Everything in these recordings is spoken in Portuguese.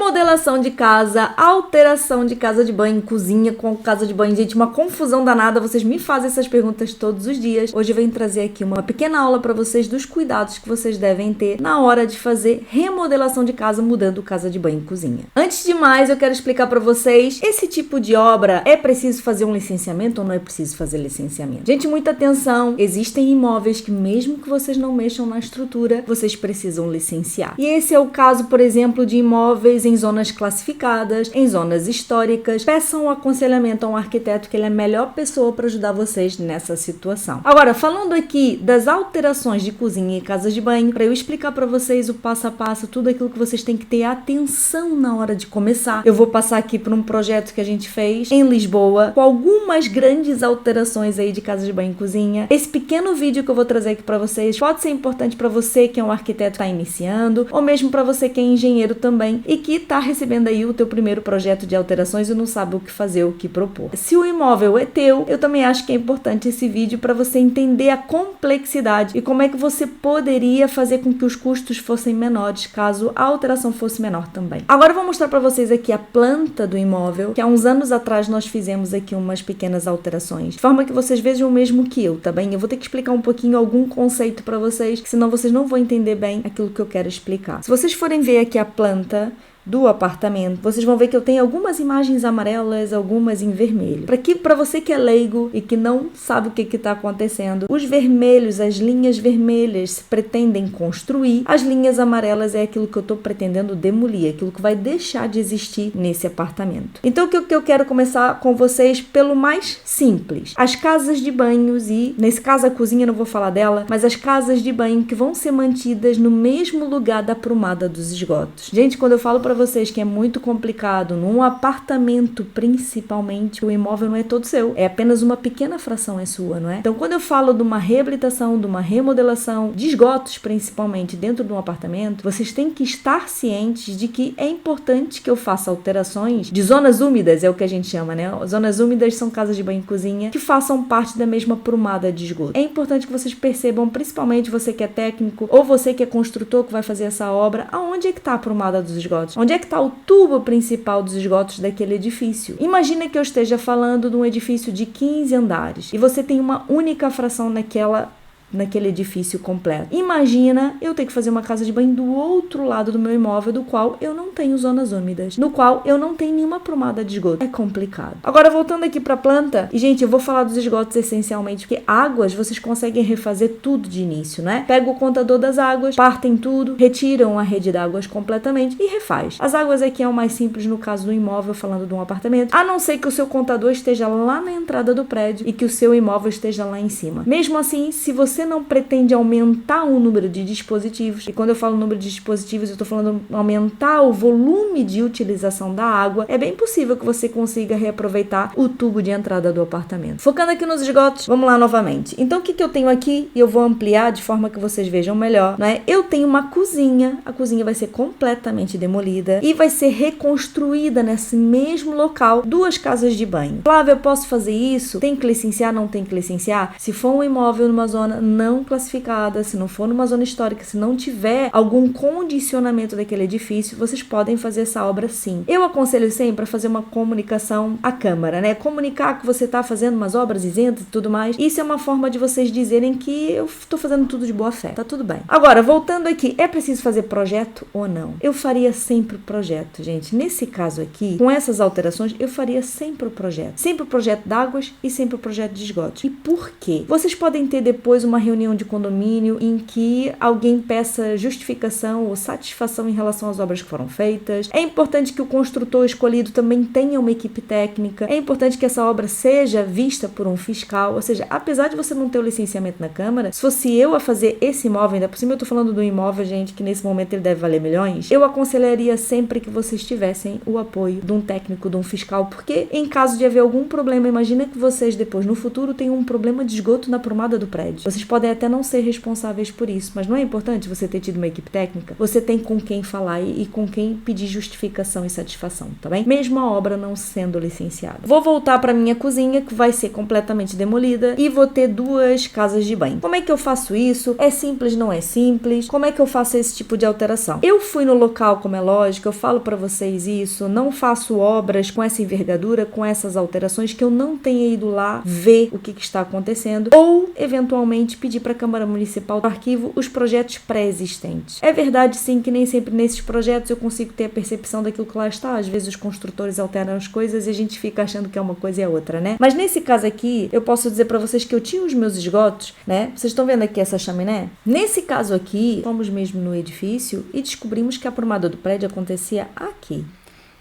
remodelação de casa, alteração de casa de banho, cozinha com casa de banho. Gente, uma confusão danada, vocês me fazem essas perguntas todos os dias. Hoje eu venho trazer aqui uma pequena aula para vocês dos cuidados que vocês devem ter na hora de fazer remodelação de casa, mudando casa de banho e cozinha. Antes de mais, eu quero explicar para vocês, esse tipo de obra é preciso fazer um licenciamento ou não é preciso fazer licenciamento? Gente, muita atenção, existem imóveis que mesmo que vocês não mexam na estrutura, vocês precisam licenciar. E esse é o caso, por exemplo, de imóveis em zonas classificadas, em zonas históricas. Peçam um aconselhamento a um arquiteto, que ele é a melhor pessoa para ajudar vocês nessa situação. Agora, falando aqui das alterações de cozinha e casas de banho, para eu explicar para vocês o passo a passo, tudo aquilo que vocês têm que ter atenção na hora de começar. Eu vou passar aqui por um projeto que a gente fez em Lisboa, com algumas grandes alterações aí de casa de banho e cozinha. Esse pequeno vídeo que eu vou trazer aqui para vocês pode ser importante para você que é um arquiteto que está iniciando, ou mesmo para você que é engenheiro também e que está recebendo aí o teu primeiro projeto de alterações e não sabe o que fazer, o que propor. Se o imóvel é teu, eu também acho que é importante esse vídeo para você entender a complexidade e como é que você poderia fazer com que os custos fossem menores caso a alteração fosse menor também. Agora eu vou mostrar para vocês aqui a planta do imóvel, que há uns anos atrás nós fizemos aqui umas pequenas alterações, de forma que vocês vejam o mesmo que eu, tá bem? Eu vou ter que explicar um pouquinho algum conceito para vocês, que senão vocês não vão entender bem aquilo que eu quero explicar. Se vocês forem ver aqui a planta do apartamento, vocês vão ver que eu tenho algumas imagens amarelas, algumas em vermelho. Para você que é leigo e que não sabe o que está acontecendo, os vermelhos, as linhas vermelhas se pretendem construir, as linhas amarelas é aquilo que eu estou pretendendo demolir, aquilo que vai deixar de existir nesse apartamento. Então o que eu quero começar com vocês pelo mais simples. As casas de banhos e, nesse caso a cozinha não vou falar dela, mas as casas de banho que vão ser mantidas no mesmo lugar da prumada dos esgotos. Gente, quando eu falo para vocês que é muito complicado, num apartamento principalmente, o imóvel não é todo seu, é apenas uma pequena fração é sua, não é? Então quando eu falo de uma reabilitação, de uma remodelação, de esgotos principalmente dentro de um apartamento, vocês têm que estar cientes de que é importante que eu faça alterações de zonas úmidas, é o que a gente chama, né? Zonas úmidas são casas de banho e cozinha que façam parte da mesma prumada de esgoto. É importante que vocês percebam, principalmente você que é técnico ou você que é construtor que vai fazer essa obra, aonde é que está a prumada dos esgotos? Onde é que está o tubo principal dos esgotos daquele edifício? Imagina que eu esteja falando de um edifício de 15 andares e você tem uma única fração naquele edifício completo. Imagina eu ter que fazer uma casa de banho do outro lado do meu imóvel, do qual eu não tenho zonas úmidas, no qual eu não tenho nenhuma prumada de esgoto. É complicado. Agora, voltando aqui para a planta, e gente, eu vou falar dos esgotos essencialmente, porque águas vocês conseguem refazer tudo de início, né? Pega o contador das águas, partem tudo, retiram a rede d'águas completamente e refaz. As águas aqui é o mais simples no caso do imóvel, falando de um apartamento, a não ser que o seu contador esteja lá na entrada do prédio e que o seu imóvel esteja lá em cima. Mesmo assim, se você não pretende aumentar o número de dispositivos, e quando eu falo número de dispositivos, eu estou falando aumentar o volume de utilização da água, é bem possível que você consiga reaproveitar o tubo de entrada do apartamento. Focando aqui nos esgotos, vamos lá novamente. Então, o que eu tenho aqui, e eu vou ampliar de forma que vocês vejam melhor, né? Eu tenho uma cozinha, a cozinha vai ser completamente demolida e vai ser reconstruída nesse mesmo local, 2 casas de banho. Flávia, eu posso fazer isso? Tem que licenciar? Não tem que licenciar? Se for um imóvel numa zona não classificada, se não for numa zona histórica, se não tiver algum condicionamento daquele edifício, vocês podem fazer essa obra sim. Eu aconselho sempre a fazer uma comunicação à Câmara, né? Comunicar que você está fazendo umas obras isentas e tudo mais. Isso é uma forma de vocês dizerem que eu estou fazendo tudo de boa fé. Tá tudo bem. Agora, voltando aqui, é preciso fazer projeto ou não? Eu faria sempre o projeto, gente. Nesse caso aqui, com essas alterações, eu faria sempre o projeto. Sempre o projeto d'águas e sempre o projeto de esgotos. E por quê? Vocês podem ter depois uma reunião de condomínio em que alguém peça justificação ou satisfação em relação às obras que foram feitas. É importante que o construtor escolhido também tenha uma equipe técnica. É importante que essa obra seja vista por um fiscal. Ou seja, apesar de você não ter o licenciamento na Câmara, se fosse eu a fazer esse imóvel, ainda por cima eu tô falando do imóvel, gente, que nesse momento ele deve valer milhões, eu aconselharia sempre que vocês tivessem o apoio de um técnico, de um fiscal, porque em caso de haver algum problema, imagina que vocês depois, no futuro, tenham um problema de esgoto na prumada do prédio. Vocês Eles podem até não ser responsáveis por isso, mas não é importante você ter tido uma equipe técnica? Você tem com quem falar e com quem pedir justificação e satisfação, tá bem? Mesmo a obra não sendo licenciada. Vou voltar para minha cozinha, que vai ser completamente demolida, e vou ter 2 casas de banho. Como é que eu faço isso? É simples, não é simples? Como é que eu faço esse tipo de alteração? Eu fui no local, como é lógico, eu falo para vocês isso, não faço obras com essa envergadura, com essas alterações, que eu não tenha ido lá ver o que está acontecendo, ou eventualmente pedir para a Câmara Municipal do arquivo os projetos pré-existentes. É verdade sim que nem sempre nesses projetos eu consigo ter a percepção daquilo que lá está. Às vezes os construtores alteram as coisas e a gente fica achando que é uma coisa e é outra, né? Mas nesse caso aqui, eu posso dizer para vocês que eu tinha os meus esgotos, né? Vocês estão vendo aqui essa chaminé? Nesse caso aqui, fomos mesmo no edifício e descobrimos que a aprumada do prédio acontecia aqui,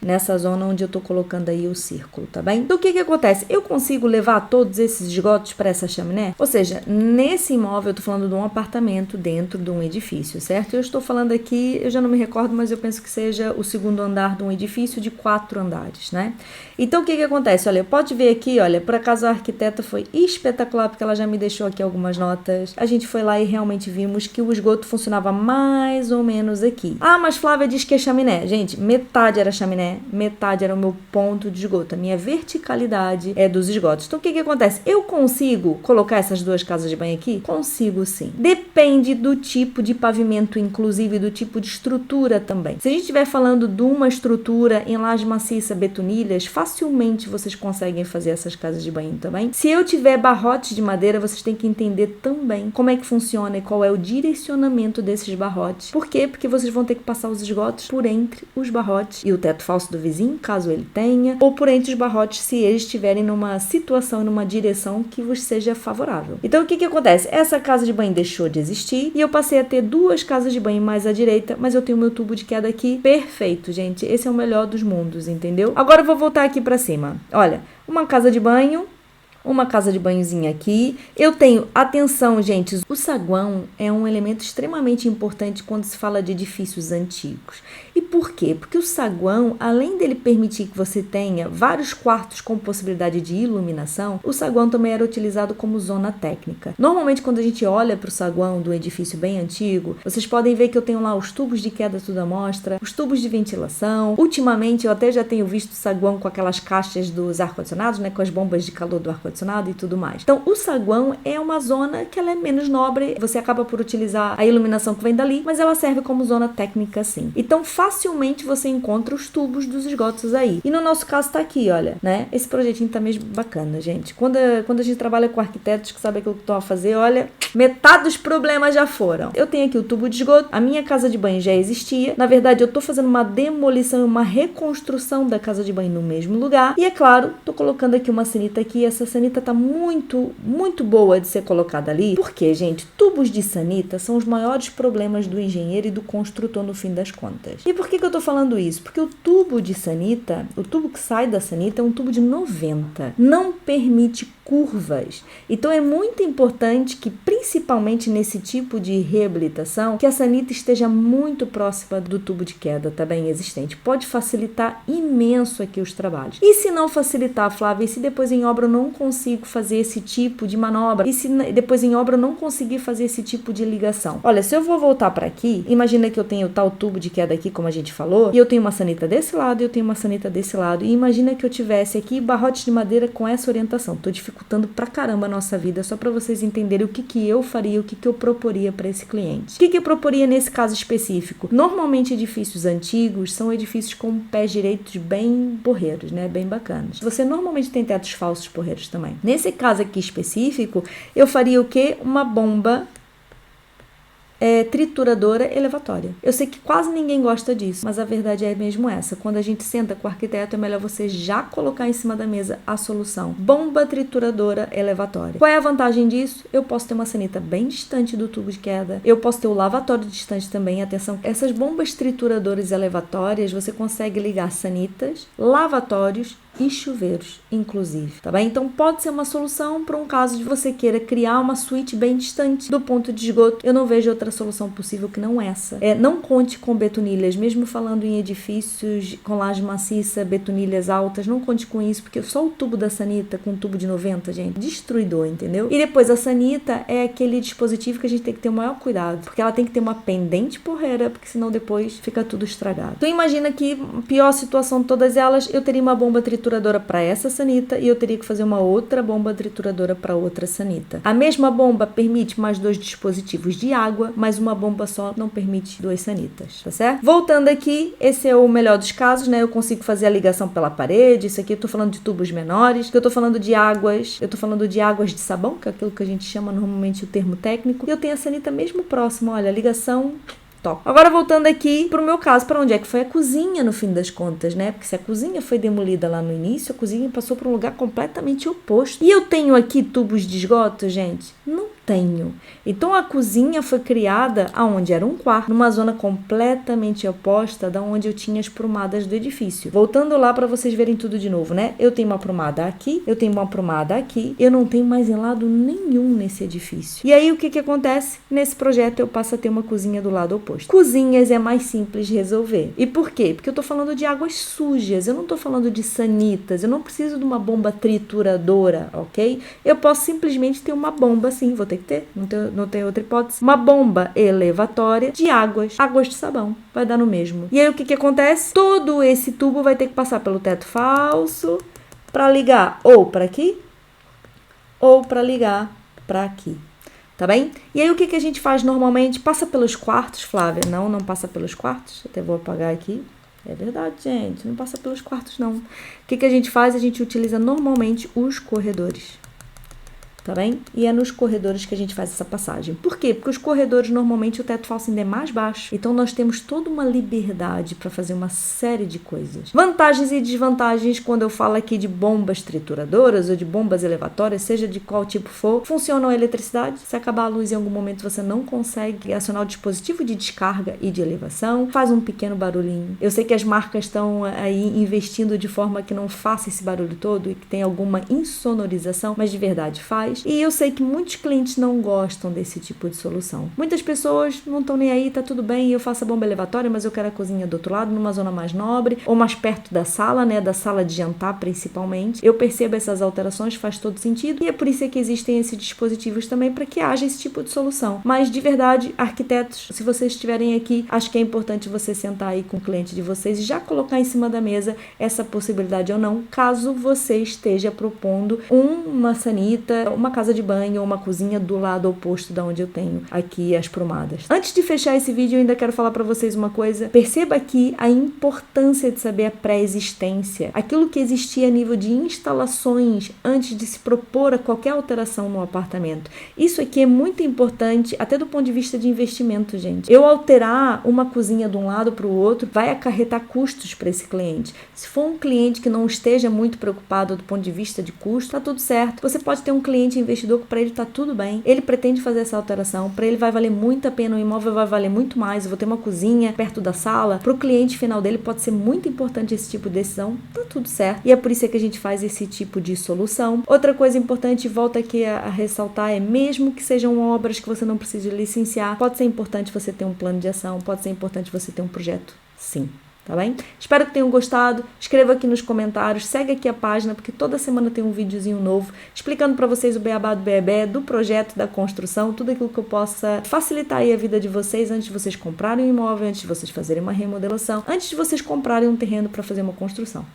nessa zona onde eu tô colocando aí o círculo, tá bem? Então o que acontece? Eu consigo levar todos esses esgotos para essa chaminé? Ou seja, nesse imóvel eu tô falando de um apartamento dentro de um edifício, certo? Eu estou falando aqui, eu já não me recordo, mas eu penso que seja o 2º andar de um edifício de 4 andares, né? Então o que acontece? Olha, pode ver aqui, olha, por acaso a arquiteta foi espetacular, porque ela já me deixou aqui algumas notas. A gente foi lá e realmente vimos que o esgoto funcionava mais ou menos aqui. Ah, mas Flávia diz que é chaminé. Gente, metade era chaminé, metade era o meu ponto de esgoto. A minha verticalidade é dos esgotos. Então o que acontece? Eu consigo colocar essas 2 casas de banho aqui? Consigo sim. Depende do tipo de pavimento, inclusive do tipo de estrutura também. Se a gente estiver falando de uma estrutura em laje maciça, betonilhas, facilmente vocês conseguem fazer essas casas de banho também. Se eu tiver barrotes de madeira, vocês têm que entender também como é que funciona e qual é o direcionamento desses barrotes. Por quê? Porque vocês vão ter que passar os esgotos por entre os barrotes e o teto falso do vizinho, caso ele tenha, ou por entre os barrotes, se eles estiverem numa situação, numa direção que vos seja favorável. Então o que acontece? Essa casa de banho deixou de existir e eu passei a ter 2 casas de banho mais à direita, mas eu tenho meu tubo de queda aqui perfeito, gente. Esse é o melhor dos mundos, entendeu? Agora eu vou voltar aqui pra cima. Olha, uma casa de banho, uma casa de banhozinha aqui. Eu tenho, atenção, gente, o saguão é um elemento extremamente importante quando se fala de edifícios antigos. E por quê? Porque o saguão, além dele permitir que você tenha vários quartos com possibilidade de iluminação, o saguão também era utilizado como zona técnica. Normalmente, quando a gente olha para o saguão do edifício bem antigo, vocês podem ver que eu tenho lá os tubos de queda tudo à mostra, os tubos de ventilação. Ultimamente, eu até já tenho visto o saguão com aquelas caixas dos ar-condicionados, né, com as bombas de calor do ar-condicionado e tudo mais. Então, o saguão é uma zona que ela é menos nobre, você acaba por utilizar a iluminação que vem dali, mas ela serve como zona técnica sim. Então, facilmente você encontra os tubos dos esgotos aí. E no nosso caso tá aqui, olha, né? Esse projetinho tá mesmo bacana, gente. Quando a gente trabalha com arquitetos que sabem aquilo que estão a fazer, olha, metade dos problemas já foram. Eu tenho aqui o tubo de esgoto, a minha casa de banho já existia. Na verdade, eu tô fazendo uma demolição e uma reconstrução da casa de banho no mesmo lugar. E é claro, tô colocando aqui uma sanita aqui. Essa sanita tá muito, muito boa de ser colocada ali. Porque, gente, tubos de sanita são os maiores problemas do engenheiro e do construtor no fim das contas. E por que eu tô falando isso? Porque o tubo de sanita, o tubo que sai da sanita é um tubo de 90. Não permite curvas. Então é muito importante que, principalmente nesse tipo de reabilitação, que a sanita esteja muito próxima do tubo de queda, tá bem existente. Pode facilitar imenso aqui os trabalhos. E se não facilitar, Flávia, e se depois em obra eu não consigo fazer esse tipo de manobra? E se depois em obra eu não conseguir fazer esse tipo de ligação? Olha, se eu vou voltar para aqui, imagina que eu tenho tal tubo de queda aqui, como a gente falou, e eu tenho uma sanita desse lado e eu tenho uma sanita desse lado. E imagina que eu tivesse aqui barrotes de madeira com essa orientação. Tô dificultando pra caramba a nossa vida, só para vocês entenderem o que eu faria, o que eu proporia para esse cliente. O que eu proporia nesse caso específico? Normalmente edifícios antigos são edifícios com pés direitos bem porreiros, né? Bem bacanas. Você normalmente tem tetos falsos porreiros também. Nesse caso aqui específico, eu faria o quê? Uma bomba trituradora elevatória. Eu sei que quase ninguém gosta disso, mas a verdade é mesmo essa. Quando a gente senta com o arquiteto, é melhor você já colocar em cima da mesa a solução. Bomba trituradora elevatória. Qual é a vantagem disso? Eu posso ter uma sanita bem distante do tubo de queda. Eu posso ter o lavatório distante também. Atenção, essas bombas trituradoras elevatórias, você consegue ligar sanitas, lavatórios e chuveiros, inclusive, tá bem? Então pode ser uma solução para um caso de você queira criar uma suíte bem distante do ponto de esgoto. Eu não vejo outra solução possível que não essa. Não conte com betonilhas, mesmo falando em edifícios com laje maciça, betonilhas altas, não conte com isso, porque só o tubo da sanita com um tubo de 90, gente, destruidor, entendeu? E depois a sanita é aquele dispositivo que a gente tem que ter o maior cuidado, porque ela tem que ter uma pendente porreira, porque senão depois fica tudo estragado. Então imagina que, pior situação de todas elas, eu teria uma bomba trituradora para essa sanita e eu teria que fazer uma outra bomba trituradora para outra sanita. A mesma bomba permite mais 2 dispositivos de água, mas uma bomba só não permite 2 sanitas, tá certo? Voltando aqui, esse é o melhor dos casos, né? Eu consigo fazer a ligação pela parede, isso aqui eu tô falando de tubos menores, que eu tô falando de águas, de sabão, que é aquilo que a gente chama normalmente o termo técnico, e eu tenho a sanita mesmo próximo, olha, a ligação top. Agora voltando aqui pro meu caso, para onde é que foi a cozinha no fim das contas, né? Porque se a cozinha foi demolida lá no início, a cozinha passou para um lugar completamente oposto. E eu tenho aqui tubos de esgoto, gente? Não tenho. Então a cozinha foi criada aonde era um quarto, numa zona completamente oposta da onde eu tinha as prumadas do edifício. Voltando lá para vocês verem tudo de novo, né? Eu tenho uma prumada aqui, eu tenho uma prumada aqui, eu não tenho mais em lado nenhum nesse edifício. E aí o que acontece? Nesse projeto eu passo a ter uma cozinha do lado oposto. Cozinhas é mais simples de resolver. E por quê? Porque eu tô falando de águas sujas, eu não tô falando de sanitas, eu não preciso de uma bomba trituradora, ok? Eu posso simplesmente ter uma bomba assim, vou ter que ter, não tem outra hipótese, uma bomba elevatória de águas de sabão, vai dar no mesmo. E aí o que acontece? Todo esse tubo vai ter que passar pelo teto falso para ligar ou para aqui ou para ligar para aqui, tá bem? E aí o que a gente faz normalmente? Passa pelos quartos, Flávia? Não passa pelos quartos, até vou apagar aqui. É verdade, gente, não passa pelos quartos não. O que a gente faz? A gente utiliza normalmente os corredores. Tá bem? E é nos corredores que a gente faz essa passagem. Por quê? Porque os corredores, normalmente, o teto falso ainda é mais baixo. Então, nós temos toda uma liberdade para fazer uma série de coisas. Vantagens e desvantagens quando eu falo aqui de bombas trituradoras ou de bombas elevatórias, seja de qual tipo for, funcionam a eletricidade. Se acabar a luz em algum momento, você não consegue acionar o dispositivo de descarga e de elevação. Faz um pequeno barulhinho. Eu sei que as marcas estão aí investindo de forma que não faça esse barulho todo e que tenha alguma insonorização, mas de verdade faz. E eu sei que muitos clientes não gostam desse tipo de solução. Muitas pessoas não estão nem aí, tá tudo bem, eu faço a bomba elevatória, mas eu quero a cozinha do outro lado, numa zona mais nobre, ou mais perto da sala, né, da sala de jantar principalmente. Eu percebo essas alterações, faz todo sentido, e é por isso que existem esses dispositivos também para que haja esse tipo de solução. Mas de verdade, arquitetos, se vocês estiverem aqui, acho que é importante você sentar aí com o cliente de vocês e já colocar em cima da mesa essa possibilidade ou não, caso você esteja propondo uma sanita, uma casa de banho ou uma cozinha do lado oposto da onde eu tenho aqui as prumadas. Antes de fechar esse vídeo, eu ainda quero falar para vocês uma coisa. Perceba aqui a importância de saber a pré-existência. Aquilo que existia a nível de instalações antes de se propor a qualquer alteração no apartamento. Isso aqui é muito importante, até do ponto de vista de investimento, gente. Eu alterar uma cozinha de um lado para o outro vai acarretar custos para esse cliente. Se for um cliente que não esteja muito preocupado do ponto de vista de custo, tá tudo certo. Você pode ter um cliente investidor que para ele tá tudo bem, ele pretende fazer essa alteração, para ele vai valer muito a pena, o imóvel vai valer muito mais, eu vou ter uma cozinha perto da sala, para o cliente final dele pode ser muito importante esse tipo de decisão, tá tudo certo, e é por isso que a gente faz esse tipo de solução. Outra coisa importante, volta aqui a ressaltar, é mesmo que sejam obras que você não precise licenciar, pode ser importante você ter um plano de ação, pode ser importante você ter um projeto, sim. Tá bem? Espero que tenham gostado. Escreva aqui nos comentários, segue aqui a página, porque toda semana tem um videozinho novo explicando para vocês o beabá do bebê, do projeto, da construção, tudo aquilo que eu possa facilitar aí a vida de vocês antes de vocês comprarem um imóvel, antes de vocês fazerem uma remodelação, antes de vocês comprarem um terreno para fazer uma construção.